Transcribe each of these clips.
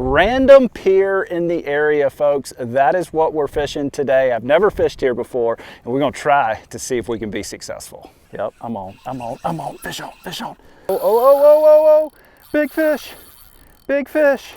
Random pier in the area, folks. That is what we're fishing today. I've never fished here before, and we're gonna try to see if we can be successful. Yep, I'm on. Fish on, fish on. Oh, big fish, big fish.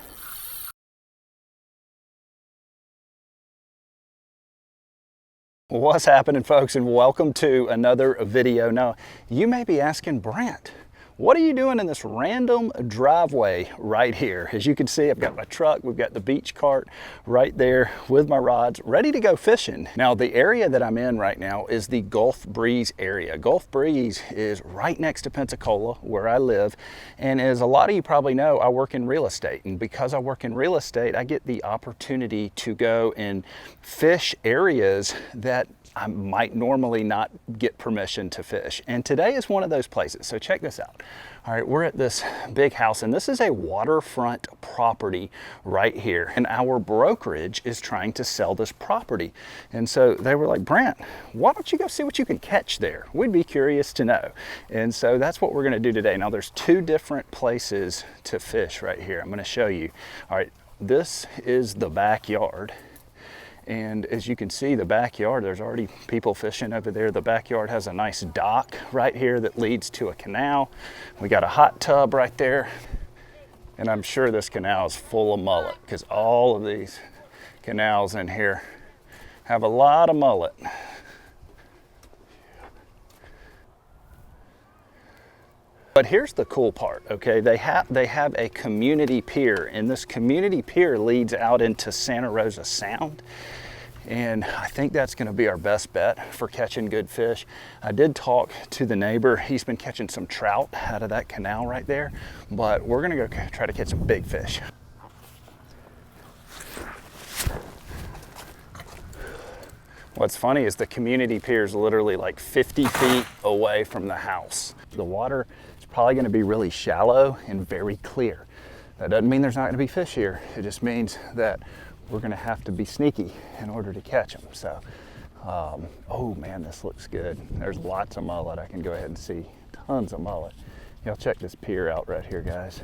What's happening, folks, and welcome to another video. Now, you may be asking, Brant, what are you doing in this random driveway right here? As you can see, I've got my truck, we've got the beach cart right there with my rods, ready to go fishing. Now, the area that I'm in right now is the Gulf Breeze area. Gulf Breeze is right next to Pensacola, where I live. And as a lot of you probably know, I work in real estate. And because I work in real estate, I get the opportunity to go and fish areas that I might normally not get permission to fish. And today is one of those places. So check this out. All right, we're at this big house, and this is a waterfront property right here. And our brokerage is trying to sell this property. And so they were like, Brant, why don't you go see what you can catch there? We'd be curious to know. And so that's what we're gonna do today. Now there's two different places to fish right here. I'm gonna show you. All right, this is the backyard. And as you can see, the backyard, there's already people fishing over there. The backyard has a nice dock right here that leads to a canal. We got a hot tub right there. And I'm sure this canal is full of mullet because all of these canals in here have a lot of mullet. But here's the cool part, okay? They have a community pier, and this community pier leads out into Santa Rosa Sound. And I think that's gonna be our best bet for catching good fish. I did talk to the neighbor. He's been catching some trout out of that canal right there, but we're gonna go try to catch some big fish. What's funny is the community pier is literally like 50 feet away from the house. The water is probably gonna be really shallow and very clear. That doesn't mean there's not gonna be fish here. It just means that we're gonna have to be sneaky in order to catch them. So, oh man, this looks good. There's lots of mullet. I can go ahead and see tons of mullet. Y'all check this pier out right here, guys.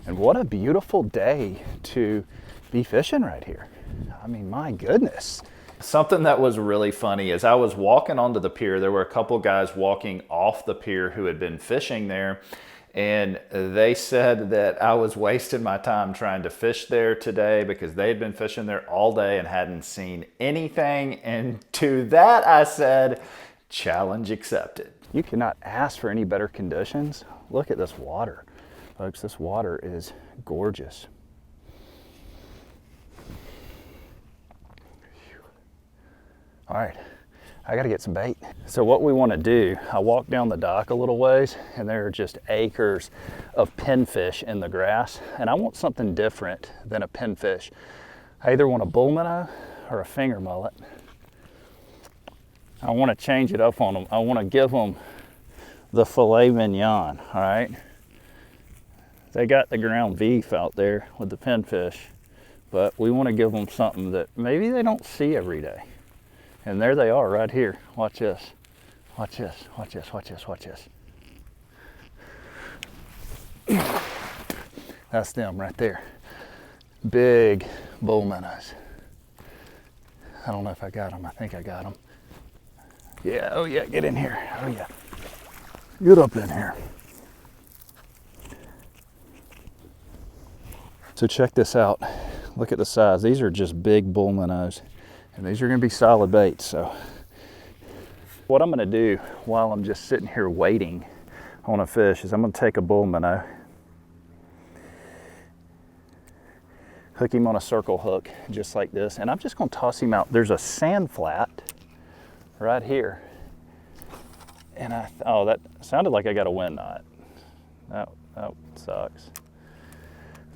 And what a beautiful day to be fishing right here. I mean, my goodness. Something that was really funny is I was walking onto the pier. There were a couple guys walking off the pier who had been fishing there, and they said that I was wasting my time trying to fish there today because they had been fishing there all day and hadn't seen anything. And to that I said, challenge accepted. You cannot ask for any better conditions. Look at this water. Folks, this water is gorgeous. All right, I gotta get some bait. So what we wanna do, I walked down the dock a little ways and there are just acres of pinfish in the grass, and I want something different than a pinfish. I either want a bull minnow or a finger mullet. I wanna change it up on them. I wanna give them the filet mignon, all right? They got the ground beef out there with the pinfish, but we wanna give them something that maybe they don't see every day. And there they are right here. Watch this. Watch this. Watch this. Watch this. Watch this. That's them right there. Big bull minnows. I don't know if I got them. I think I got them. Yeah. Oh yeah. Get in here. Oh yeah. Get up in here. So check this out. Look at the size. These are just big bull minnows. And these are gonna be solid baits. So what I'm gonna do while I'm just sitting here waiting on a fish is I'm gonna take a bull minnow, hook him on a circle hook just like this, and I'm just gonna toss him out. There's a sand flat right here. And oh, that sounded like I got a wind knot. That sucks.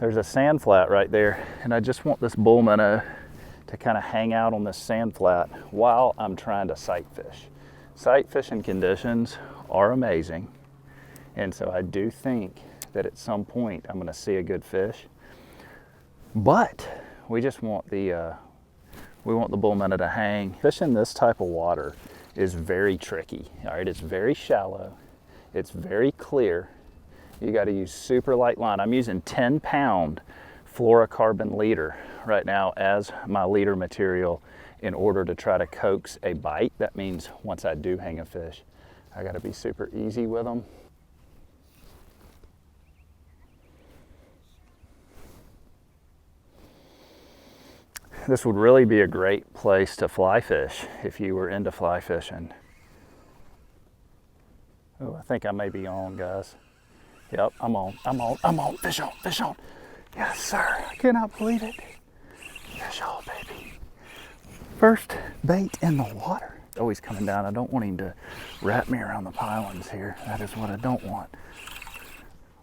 There's a sand flat right there, and I just want this bull minnow to kind of hang out on this sand flat while I'm trying to sight fish. Sight fishing conditions are amazing. And so I do think that at some point I'm gonna see a good fish, but we just want the bull minnow to hang. Fishing this type of water is very tricky, all right? It's very shallow, it's very clear. You gotta use super light line. I'm using 10-pound fluorocarbon leader right now as my leader material in order to try to coax a bite. That means once I do hang a fish, I gotta be super easy with them. This would really be a great place to fly fish if you were into fly fishing. Oh, I think I may be on, guys. Yep, I'm on. Fish on, fish on. Yes, sir. I cannot believe it. Fish on, baby. First bait in the water. Oh, he's coming down. I don't want him to wrap me around the pilings here. That is what I don't want.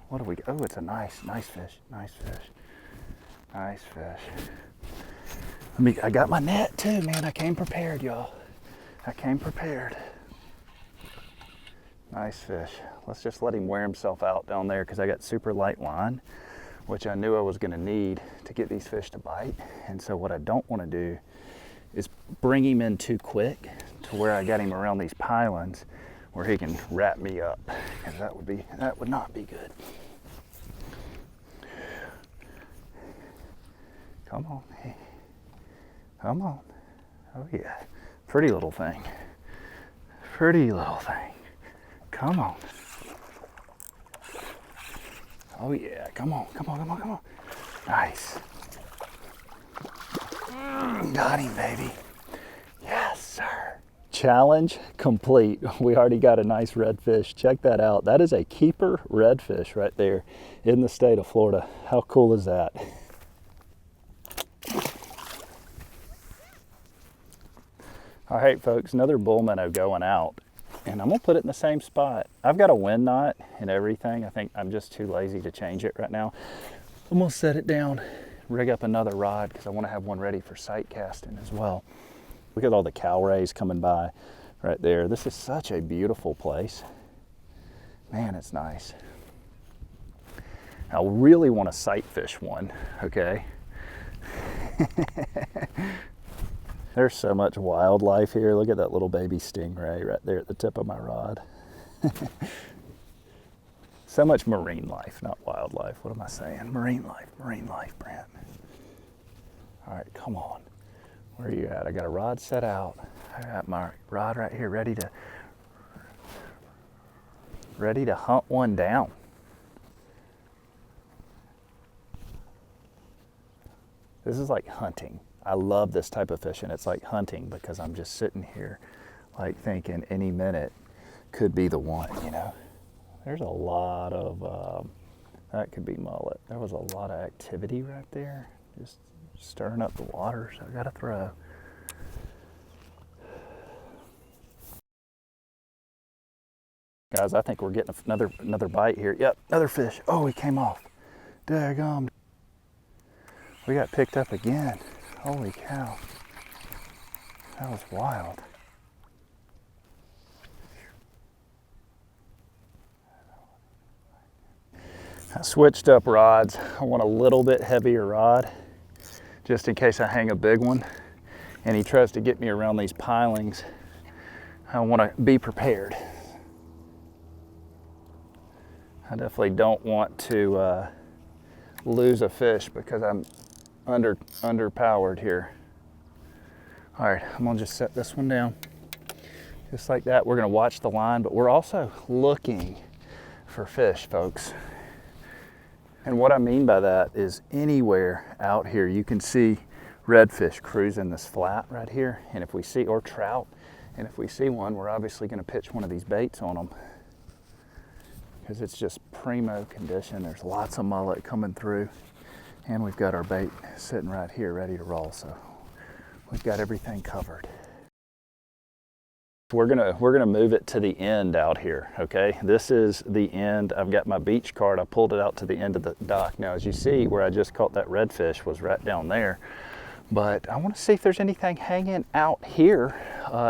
What do we, oh, it's a nice fish. Nice fish. Nice fish. I got my net too, man. I came prepared, y'all. I came prepared. Nice fish. Let's just let him wear himself out down there because I got super light line, which I knew I was gonna need to get these fish to bite. And so what I don't wanna do is bring him in too quick to where I got him around these pilings where he can wrap me up, because that would not be good. Come on, hey. Come on. Oh yeah, pretty little thing. Pretty little thing. Come on. Oh yeah, come on. Nice. Got him, baby. Yes, sir. Challenge complete. We already got a nice redfish. Check that out. That is a keeper redfish right there in the state of Florida. How cool is that? All right, folks, another bull minnow going out, and I'm gonna put it in the same spot. I've got a wind knot and everything. I think I'm just too lazy to change it right now. I'm gonna set it down, rig up another rod because I want to have one ready for sight casting as well. Look at all the cow rays coming by right there. This is such a beautiful place. Man, it's nice. I really want to sight fish one, okay? There's so much wildlife here. Look at that little baby stingray right there at the tip of my rod. So much marine life, not wildlife. What am I saying? Marine life, Brent. All right, come on. Where are you at? I got a rod set out. I got my rod right here ready to hunt one down. This is like hunting. I love this type of fishing. It's like hunting because I'm just sitting here like thinking any minute could be the one, you know. There's a lot of, that could be mullet. There was a lot of activity right there. Just stirring up the water, so I gotta throw. Guys, I think we're getting another bite here. Yep, another fish. Oh, he came off. Daggum. We got picked up again. Holy cow. That was wild. I switched up rods. I want a little bit heavier rod, just in case I hang a big one and he tries to get me around these pilings. I want to be prepared. I definitely don't want to lose a fish because I'm underpowered here. All right, I'm gonna just set this one down. Just like that, we're gonna watch the line, but we're also looking for fish, folks. And what I mean by that is anywhere out here, you can see redfish cruising this flat right here. And if we see, or trout, and if we see one, we're obviously gonna pitch one of these baits on them because it's just primo condition. There's lots of mullet coming through. And we've got our bait sitting right here ready to roll, so we've got everything covered. We're gonna move it to the end out here, okay? This is the end. I've got my beach cart. I pulled it out to the end of the dock. Now, as you see, where I just caught that redfish was right down there. But I want to see if there's anything hanging out here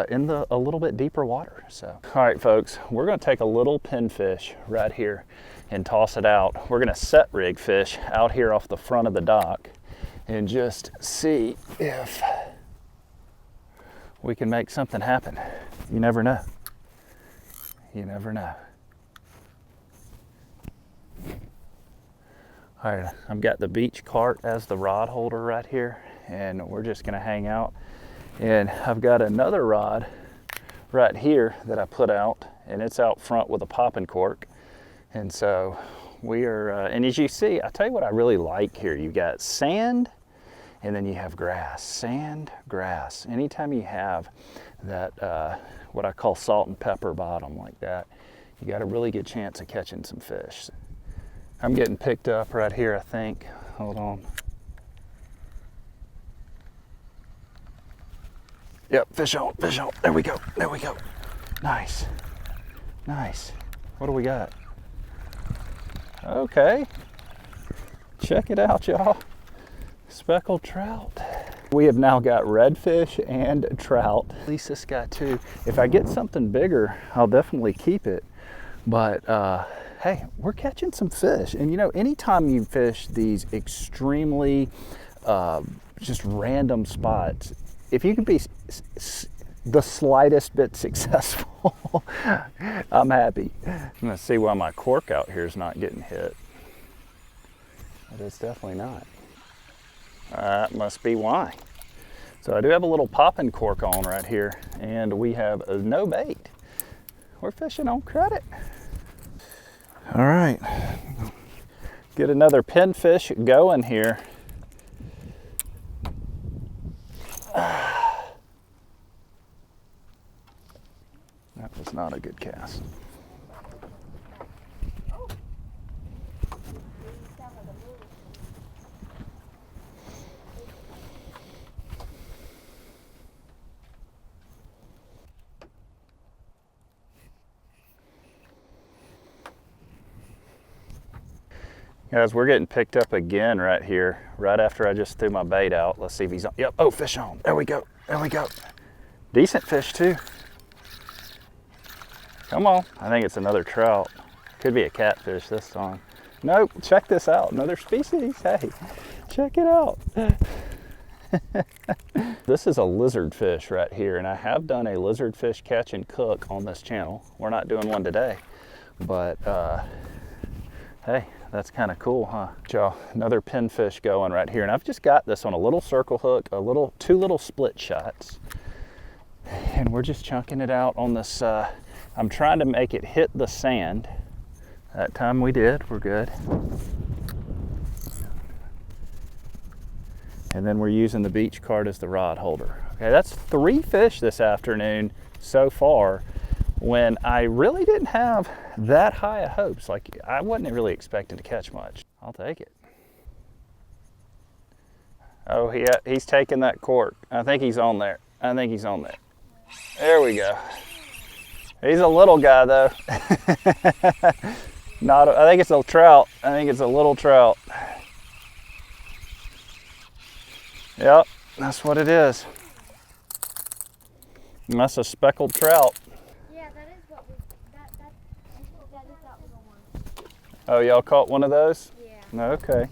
in a little bit deeper water. So, all right, folks, we're gonna take a little pinfish right here and toss it out. We're gonna set rig fish out here off the front of the dock and just see if we can make something happen. You never know. You never know. All right, I've got the beach cart as the rod holder right here, and we're just gonna hang out. And I've got another rod right here that I put out, and it's out front with a popping cork. And so we are, and as you see, I tell you what I really like here. You got sand, and then you have grass, sand, grass. Anytime you have that, what I call salt and pepper bottom like that, you got a really good chance of catching some fish. I'm getting picked up right here, I think. Hold on. Yep, fish on, fish on. There we go, there we go. Nice, nice. What do we got? Okay, check it out, y'all. Speckled trout. We have now got redfish and trout. At least this guy too. If I get something bigger, I'll definitely keep it. But hey, we're catching some fish. And you know, anytime you fish these extremely just random spots, if you can be the slightest bit successful, I'm happy. I'm gonna see why my cork out here is not getting hit. But it's definitely not. That must be why. So I do have a little popping cork on right here, and we have no bait. We're fishing on credit. All right, get another pinfish going here. That was not a good cast. Guys, we're getting picked up again right here, right after I just threw my bait out. Let's see if he's on. Yep, oh, fish on. There we go, there we go. Decent fish too. Come on, I think it's another trout. Could be a catfish this time. Nope, check this out, another species. Hey, check it out. This is a lizard fish right here, and I have done a lizard fish catch and cook on this channel. We're not doing one today, but hey, that's kind of cool, huh? Y'all, another pinfish going right here, and I've just got this on a little circle hook, two little split shots, and we're just chunking it out on this. I'm trying to make it hit the sand. That time we did, we're good. And then we're using the beach cart as the rod holder. Okay, that's 3 fish this afternoon so far, when I really didn't have that high of hopes. Like, I wasn't really expecting to catch much. I'll take it. Oh, he's taking that cork. I think he's on there. I think he's on there. There we go. He's a little guy though. I think it's a trout. I think it's a little trout. Yep, that's what it is. And that's a speckled trout. Yeah, that is what we, that is that little one. Oh, y'all caught one of those? Yeah. Okay.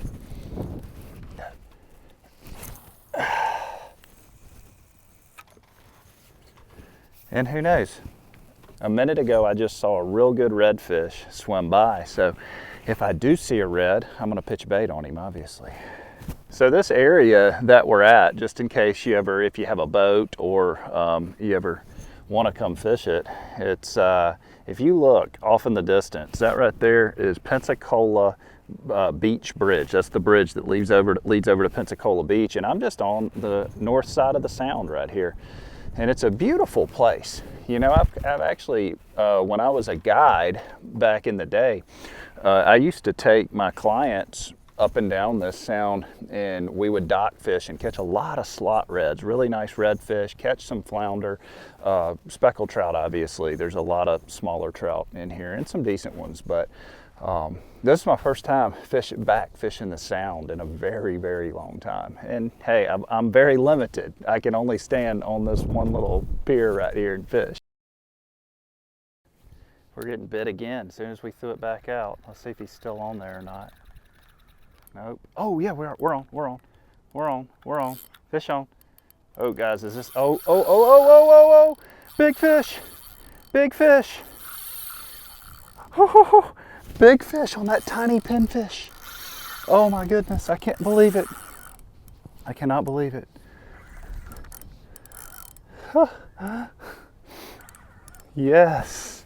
And who knows? A minute ago, I just saw a real good redfish swim by. So if I do see a red, I'm gonna pitch bait on him, obviously. So this area that we're at, just in case you ever, if you have a boat or you ever wanna come fish it, it's, if you look off in the distance, that right there is Pensacola Beach Bridge. That's the bridge that leads over to Pensacola Beach. And I'm just on the north side of the sound right here. And it's a beautiful place. You know, I've actually, when I was a guide back in the day, I used to take my clients up and down this sound, and we would dock fish and catch a lot of slot reds, really nice redfish, catch some flounder, speckled trout, obviously. There's a lot of smaller trout in here and some decent ones, but this is my first time fishing the sound in a very, very long time. And hey, I'm very limited. I can only stand on this one little pier right here and fish. We're getting bit again as soon as we threw it back out. Let's see if he's still on there or not. Nope. Oh yeah, we're on. Fish on. Oh guys, is this, oh, big fish. Oh, big fish on that tiny pinfish. Oh my goodness, I can't believe it. I cannot believe it. Yes.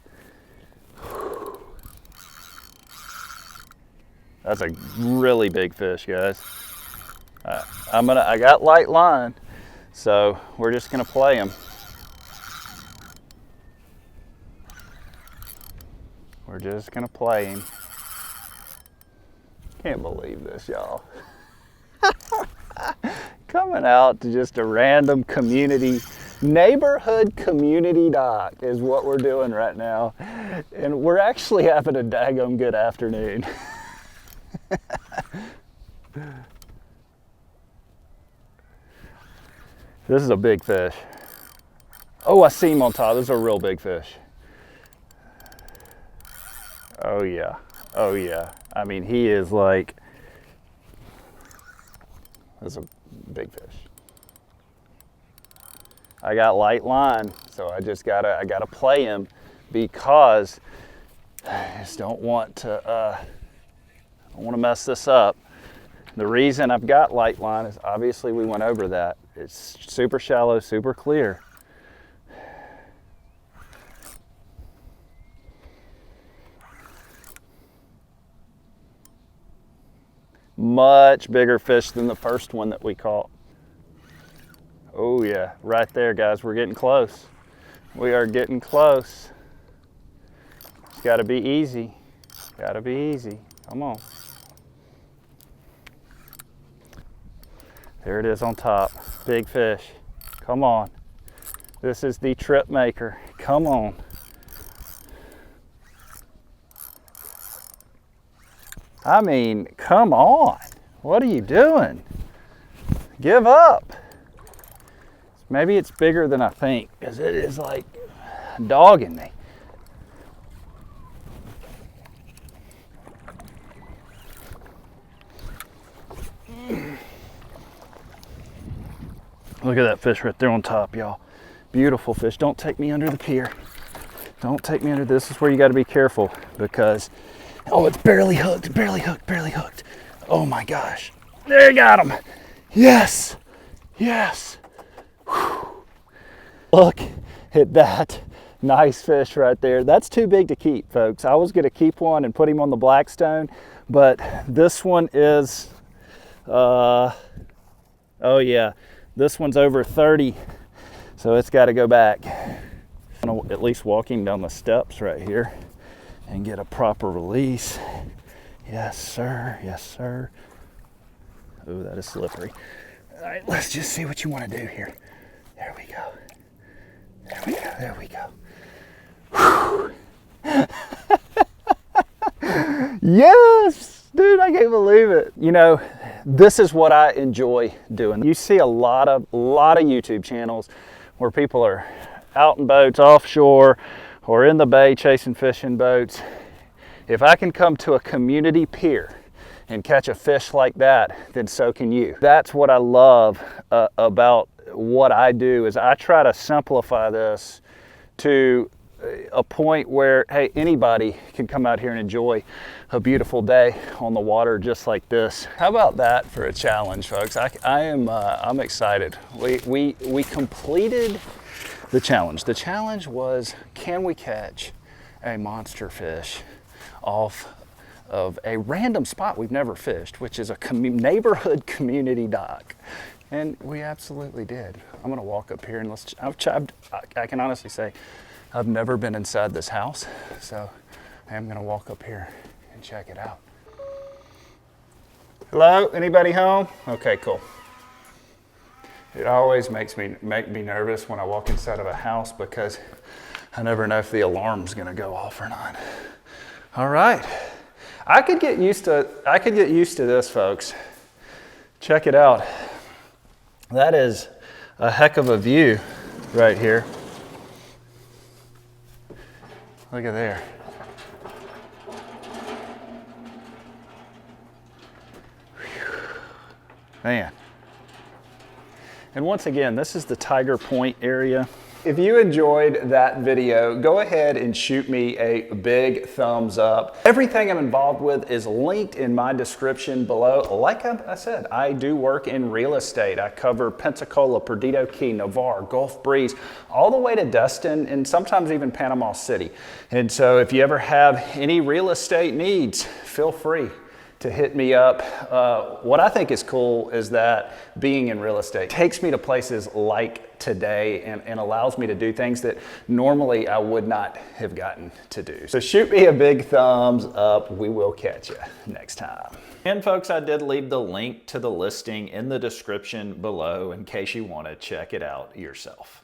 That's a really big fish, guys. I got light line, so we're just gonna play him. We're just gonna play him. Can't believe this, y'all. Coming out to just a random neighborhood community dock is what we're doing right now. And we're actually having a daggum good afternoon. This is a big fish. Oh, I see him on top. This is a real big fish. Oh yeah, oh yeah. I mean, he is like, that's a big fish. I got light line, so I gotta play him because I just don't want to mess this up. The reason I've got light line is obviously we went over that. It's super shallow, super clear. Much bigger fish than the first one that we caught. Oh yeah, right there, guys. We're getting close. We are getting close. It's gotta be easy. Gotta be easy. Come on. There it is on top. Big fish. Come on. This is the trip maker. Come on. I mean, come on. What are you doing? Give up. Maybe it's bigger than I think, because it is like dogging me. Look at that fish right there on top, y'all. Beautiful fish. Don't take me under the pier. Don't take me under this. Is where you got to be careful because, oh, it's barely hooked, barely hooked, barely hooked. Oh my gosh. There you got him. Yes, yes. Whew. Look at that nice fish right there. That's too big to keep, folks. I was going to keep one and put him on the Blackstone, but this one is, oh yeah, this one's over 30, so it's got to go back. I'm going to at least walk him down the steps right here and get a proper release. Yes, sir. Yes, sir. Oh, that is slippery. All right, let's just see what you want to do here. There we go. There we go. There we go. Yes, dude, I can't believe it. You know, this is what I enjoy doing. You see a lot of YouTube channels where people are out in boats offshore or in the bay chasing fishing boats. If I can come to a community pier and catch a fish like that, then so can you. That's what I love about what I do, is I try to simplify this to a point where, hey, anybody can come out here and enjoy a beautiful day on the water just like this. How about that for a challenge, folks? I'm excited. We completed the challenge. The challenge was, can we catch a monster fish off of a random spot we've never fished, which is a neighborhood community dock? And we absolutely did. I'm gonna walk up here and I can honestly say, I've never been inside this house, so I am gonna walk up here and check it out. Hello, anybody home? Okay, cool. It always makes me nervous when I walk inside of a house because I never know if the alarm's gonna go off or not. All right, I could get used to this, folks. Check it out. That is a heck of a view right here. Look at there. Whew. Man. And once again, this is the Tiger Point area. If you enjoyed that video, go ahead and shoot me a big thumbs up. Everything I'm involved with is linked in my description below. Like I said, I do work in real estate. I cover Pensacola, Perdido Key, Navarre, Gulf Breeze, all the way to Destin, and sometimes even Panama City. And so if you ever have any real estate needs, feel free to hit me up. What I think is cool is that being in real estate takes me to places like today and allows me to do things that normally I would not have gotten to do. So shoot me a big thumbs up. We will catch you next time. And folks, I did leave the link to the listing in the description below in case you want to check it out yourself.